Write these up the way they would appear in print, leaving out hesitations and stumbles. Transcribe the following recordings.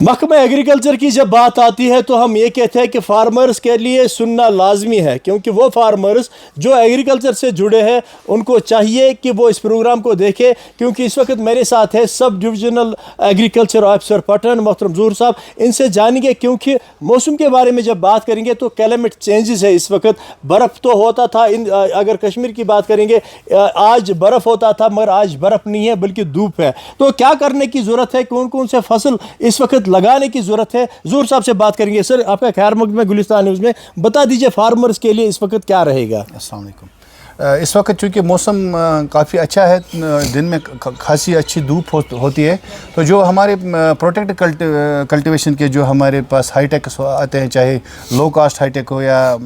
महकमा एग्रीकल्चर की जब बात आती है तो हम ये कहते हैं कि फार्मर्स के लिए सुनना लाजमी है, क्योंकि वो फार्मर्स जो एग्रीकल्चर से जुड़े हैं उनको चाहिए कि वो इस प्रोग्राम को देखें। क्योंकि इस वक्त मेरे साथ है sub divisional agriculture officer Patan मोहतरम ज़हूर साहब, इनसे जानेंगे। क्योंकि मौसम के बारे में जब बात करेंगे तो क्लाइमेट चेंजेस है। इस वक्त बर्फ़ तो होता था, अगर कश्मीर की बात करेंगे आज बर्फ़ होता था मगर आज बर्फ़ नहीं है बल्कि धूप है। तो क्या करने की ज़रूरत है, कौन कौन से फसल इस वक्त लगाने की ज़रूरत है, ज़हूर साहब से बात करेंगे। सर, आपका खैर मकदम है गुलिस्तान न्यूज़ में, बता दीजिए फार्मर्स के लिए इस वक्त क्या रहेगा। अस्सलाम वालेकुम। इस वक्त चूँकि मौसम काफ़ी अच्छा है, दिन में खासी अच्छी धूप होती है, तो जो हमारे प्रोटेक्ट कल्टीवेशन के जो हमारे पास हाईटेक आते हैं, चाहे लो कास्ट हाईटेक हो या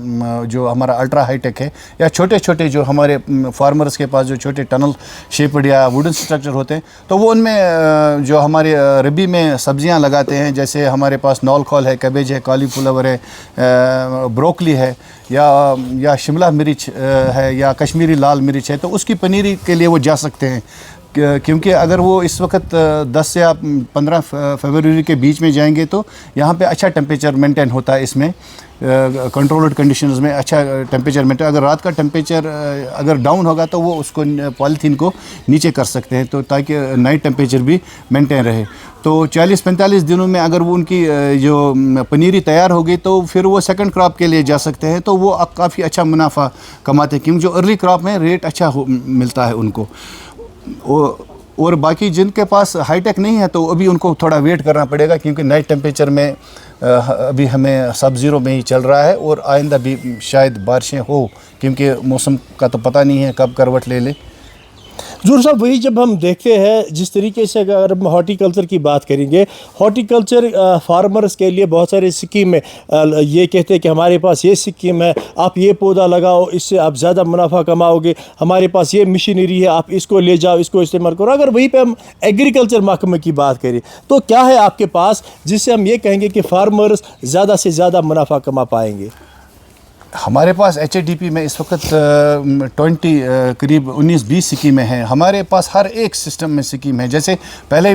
जो हमारा अल्ट्रा हाईटेक है, या छोटे छोटे जो हमारे फार्मर्स के पास जो छोटे टनल शेप्ड या वुडन स्ट्रक्चर होते हैं, तो वो उनमें जो हमारे रबी में सब्जियां लगाते हैं, जैसे हमारे पास नौल खोल है, कैबेज है, कॉलीफ्लावर है, ब्रोकली है, या शिमला मिर्च है, या कश्मीरी लाल मिर्च है, तो उसकी पनीरी के लिए वो जा सकते हैं। क्योंकि अगर वो इस वक्त 10 या 15 फरवरी के बीच में जाएंगे तो यहाँ पे अच्छा टेम्परेचर मेंटेन होता है, इसमें कंट्रोल्ड कंडीशंस में अच्छा टेम्परेचर मेंटेन। अगर रात का टेम्परेचर अगर डाउन होगा तो वो उसको पॉलीथीन को नीचे कर सकते हैं, तो ताकि नाइट टेम्परेचर भी मेंटेन रहे। तो 40-45 दिनों में अगर वो उनकी जो पनीरी तैयार होगी तो फिर वो सेकंड क्रॉप के लिए जा सकते हैं, तो वो अब काफ़ी अच्छा मुनाफा कमाते हैं, क्योंकि जो अर्ली क्रॉप में रेट अच्छा मिलता है उनको। और बाकी जिनके पास हाईटेक नहीं है तो अभी उनको थोड़ा वेट करना पड़ेगा, क्योंकि नाइट टेम्परेचर में अभी हमें सब ज़ीरो में ही चल रहा है, और आइंदा भी शायद बारिशें हो, क्योंकि मौसम का तो पता नहीं है कब करवट ले ले। ज़हूर साहब, वही जब हम देखते हैं जिस तरीके से अगर हम हॉर्टिकल्चर की बात करेंगे, हॉर्टिकल्चर फार्मर्स के लिए बहुत सारे स्कीम है। ये कहते हैं कि हमारे पास ये स्कीम है, आप ये पौधा लगाओ, इससे आप ज़्यादा मुनाफा कमाओगे, हमारे पास ये मशीनरी है, आप इसको ले जाओ, इसको इस्तेमाल करो। अगर वहीं पे हम एग्रीकल्चर महकमे की बात करें तो क्या है आपके पास जिससे हम ये कहेंगे कि फार्मर्स ज़्यादा से ज़्यादा मुनाफा कमा पाएंगे? हमारे पास HADP में इस वक्त करीब 19-20 स्कीमें हैं। हमारे पास हर एक सिस्टम में स्कीम है। जैसे पहले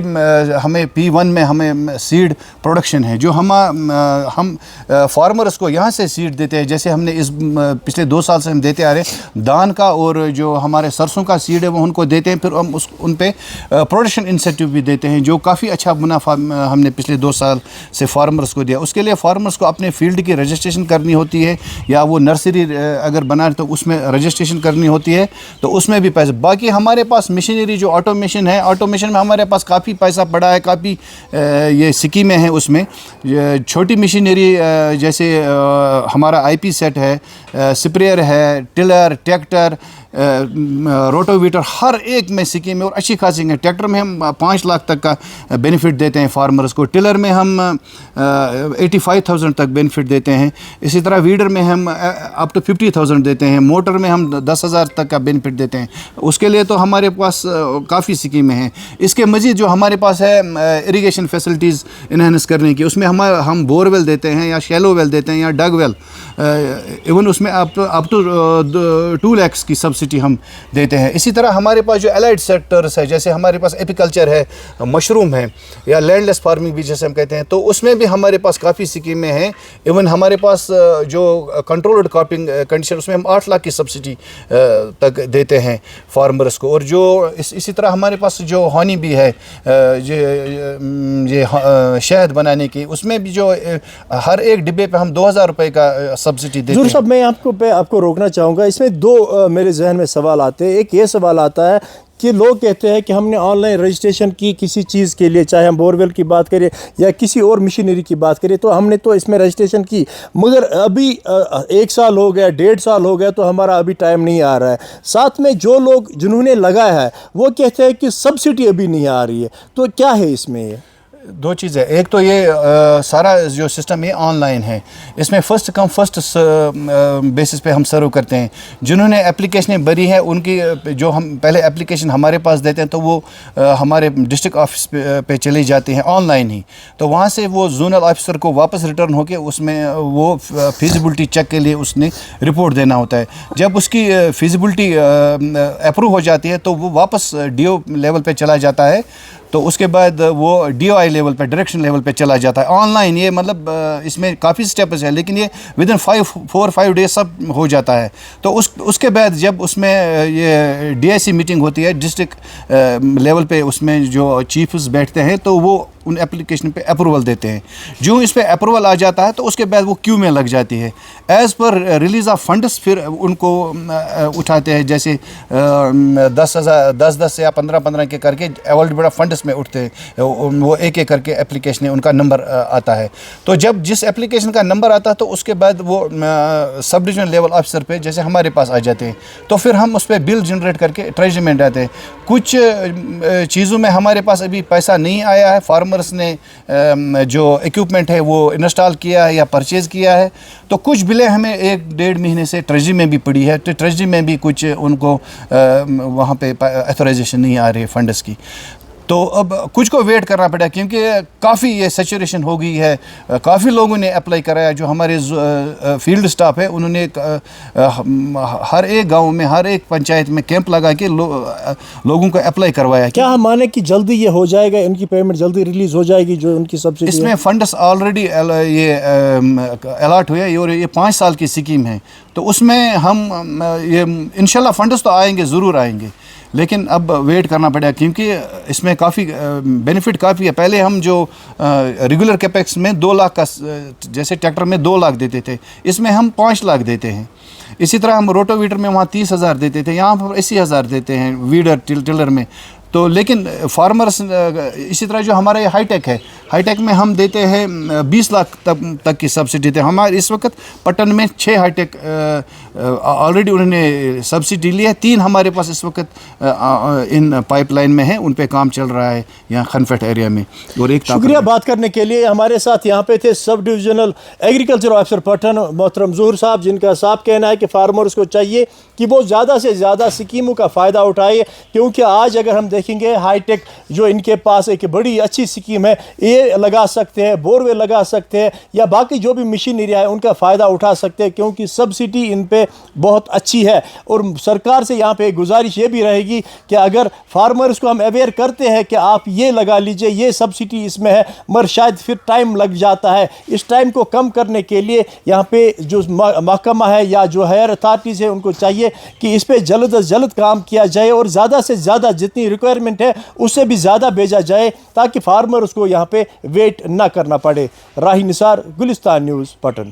हमें P1 में हमें सीड प्रोडक्शन है, जो हम फार्मर्स को यहाँ से सीड देते हैं। जैसे हमने इस पिछले 2 साल से हम देते आ रहे हैं, दान का और जो हमारे सरसों का सीड है वो उनको देते हैं, फिर हम उन पे प्रोडक्शन इंसेंटिव भी देते हैं, जो काफ़ी अच्छा मुनाफा हमने पिछले 2 साल से फार्मर्स को दिया। उसके लिए फार्मर्स को अपने फील्ड की रजिस्ट्रेशन करनी होती है, या वो नर्सरी अगर बना तो उसमें रजिस्ट्रेशन करनी होती है, तो उसमें भी पैसे। बाकी हमारे पास मशीनरी जो ऑटोमेशन है, ऑटोमेशन में हमारे पास काफ़ी पैसा पड़ा है, काफ़ी ये स्कीमें हैं उसमें। छोटी मशीनरी जैसे हमारा IP सेट है, स्प्रेयर है, टिलर, ट्रैक्टर, रोटोवीटर, हर एक में स्कीम है और अच्छी खासी है। ट्रैक्टर में हम 5 लाख तक का बेनिफिट देते हैं फार्मर्स को, टिलर में हम 85,000 तक बेनिफिट देते हैं, इसी तरह वीडर में हम अप टू 50,000 देते हैं, मोटर में हम 10,000 तक का बेनिफिट देते हैं। उसके लिए तो हमारे पास काफ़ी स्कीमें हैं। इसके मज़ीद जो हमारे पास है इरिगेशन फैसिलिटीज़ इन्हांस करने की, उसमें हम बोरवेल देते हैं, या शैलो वेल देते हैं, या डग वेल, इवन उसमें अप टू 2 लाख की सब्सिडी हम देते हैं। इसी तरह हमारे पास जो एलाइड सेक्टर्स है, जैसे हमारे पास एपिकल्चर है, मशरूम है, या लैंडलेस फार्मिंग भी जैसे हम कहते हैं, तो उसमें भी हमारे पास काफ़ी स्कीमें हैं। इवन हमारे पास जो कंट्रोल्ड क्रॉपिंग कंडीशन, उसमें हम 8 लाख की सब्सिडी तक देते हैं फार्मर्स को। और जो इसी तरह हमारे पास जो हनी भी है, ये शहद बनाने की, उसमें भी जो हर एक डिब्बे पे हम 2,000 रुपये का सब्सिडी देते हैं। ज़हूर साहब, मैं आपको रोकना चाहूँगा, इसमें 2 मेरे जहन में सवाल आते हैं। एक ये सवाल आता है कि लोग कहते हैं कि हमने ऑनलाइन रजिस्ट्रेशन की किसी चीज़ के लिए, चाहे हम बोरवेल की बात करें या किसी और मशीनरी की बात करें, तो हमने तो इसमें रजिस्ट्रेशन की, मगर अभी 1 साल हो गया, 1.5 साल हो गया, तो हमारा अभी टाइम नहीं आ रहा है। साथ में जो लोग जिन्होंने लगाया है वो कहते हैं कि सब्सिडी अभी नहीं आ रही है, तो क्या है इसमें? ये 2 चीज़ें। एक तो ये सारा जो सिस्टम ये ऑनलाइन है, इसमें फ़र्स्ट कम फर्स्ट बेसिस पे हम सर्व करते हैं। जिन्होंने एप्लीकेशनें भरी हैं उनकी जो हम पहले एप्लीकेशन हमारे पास देते हैं, तो वो हमारे डिस्ट्रिक्ट ऑफिस पे चली जाती हैं ऑनलाइन ही। तो वहाँ से वो जोनल ऑफिसर को वापस रिटर्न होकर उसमें वो फिजिबिलिटी चेक के लिए उसने रिपोर्ट देना होता है। जब उसकी फिजिबिलिटी अप्रूव हो जाती है तो वो वापस DO लेवल पे चला जाता है। تو اس کے بعد وہ DOI لیول پہ ڈائریکشن لیول پہ چلا جاتا ہے آن لائن. یہ مطلب اس میں کافی سٹیپس ہیں لیکن یہ ود ان 4-5 ڈیز سب ہو جاتا ہے. تو اس کے بعد جب اس میں یہ DIC میٹنگ ہوتی ہے ڈسٹرکٹ لیول پہ, اس میں جو چیفز بیٹھتے ہیں تو وہ ان اپلیکیشن پہ اپروول دیتے ہیں. جو اس پہ اپروول آ جاتا ہے تو اس کے بعد وہ کیو میں لگ جاتی ہے. As per release of funds پھر ان کو اٹھاتے ہیں, جیسے 10 یا 15 کے کر کے اویلیبل فنڈس میں اٹھتے ہیں, وہ ایک کر کے اپلیکیشن ان کا نمبر آتا ہے. تو جب جس اپلیکیشن کا نمبر آتا ہے تو اس کے بعد وہ سب ڈویژن لیول آفیسر پہ جیسے ہمارے پاس آ جاتے ہیں, تو پھر ہم اس پہ بل جنریٹ کر کے ٹریجری میں ڈالتے ہیں. کچھ چیزوں میں ہمارے پاس ابھی پیسہ نہیں آیا ہے, فارمرز نے جو ایکوپمنٹ ہے وہ انسٹال کیا ہے یا پرچیز کیا ہے, تو کچھ بلیں ہمیں 1-1.5 مہینے سے ٹریجری میں بھی پڑی ہے. تو ٹریجری میں بھی کچھ ان کو وہاں پہ ایتھورائزیشن نہیں آ رہی ہے فنڈس کی. تو اب کچھ کو ویٹ کرنا پڑا کیونکہ کافی یہ سیچوریشن ہو گئی ہے. کافی لوگوں نے اپلائی کرایا, جو ہمارے فیلڈ سٹاف ہے انہوں نے ہر ایک گاؤں میں ہر ایک پنچایت میں کیمپ لگا کے لوگوں کو اپلائی کروایا. کیا ہم مانے کہ جلدی یہ ہو جائے گا, ان کی پیمنٹ جلدی ریلیز ہو جائے گی جو ان کی سبسڈی؟ اس میں فنڈس آلریڈی یہ الاٹ ہوئے اور یہ 5 سال کی اسکیم ہے. تو اس میں ہم یہ انشاءاللہ فنڈس تو آئیں گے, ضرور آئیں گے, لیکن اب ویٹ کرنا پڑے گا کیونکہ اس میں کافی بینیفٹ کافی ہے. پہلے ہم جو ریگولر کیپیکس میں 2 لاکھ کا, جیسے ٹریکٹر میں 2 لاکھ دیتے تھے, اس میں ہم 5 لاکھ دیتے ہیں. اسی طرح ہم روٹو ویٹر میں وہاں 30,000 دیتے تھے, یہاں پر 80,000 دیتے ہیں ویڈر ٹلر میں. تو لیکن فارمرس اسی طرح جو ہمارا یہ ہائی ٹیک ہے, ہائی ٹیک میں ہم دیتے ہیں 20 لاکھ تک کی سبسڈی دیتے ہیں. ہمارے اس وقت پٹن میں 6 ہائی ٹیک آلریڈی انہوں نے سبسڈی لی ہے. 3 ہمارے پاس اس وقت ان پائپ لائن میں ہیں, ان پہ کام چل رہا ہے یہاں خنفٹ ایریا میں. اور ایک شکریہ بات کرنے کے لیے. ہمارے ساتھ یہاں پہ تھے سب ڈویژنل ایگریکلچر آفیسر پٹن محترم ظہور صاحب, جن کا صاف کہنا ہے کہ فارمرز کو چاہیے کہ وہ زیادہ سے زیادہ اسکیموں کا فائدہ اٹھائے, کیونکہ آج اگر ہم دیکھیں گے ہائی ٹیک جو ان کے پاس ایک بڑی اچھی اسکیم ہے, یہ لگا سکتے ہیں, بوروے لگا سکتے ہیں, یا باقی جو بھی مشینری ہے ان کا فائدہ اٹھا سکتے ہیں, کیونکہ سبسڈی ان پہ بہت اچھی ہے. اور سرکار سے یہاں پہ گزارش یہ بھی رہے گی کہ اگر فارمرز کو ہم اویئر کرتے ہیں کہ آپ یہ لگا لیجئے, یہ سبسڈی اس میں ہے, مگر شاید پھر ٹائم لگ جاتا ہے, اس ٹائم کو کم کرنے کے لیے یہاں پہ جو محکمہ ہے یا جو ہائر اتھارٹیز ہیں ان کو چاہیے کہ اس پہ جلد از جلد کام کیا جائے اور زیادہ سے زیادہ جتنی ریکوائرمنٹ ہے اس سے بھی زیادہ بھیجا جائے تاکہ فارمرز کو یہاں پہ ویٹ نہ کرنا پڑے. راہی نثار, گلستان نیوز, پٹن.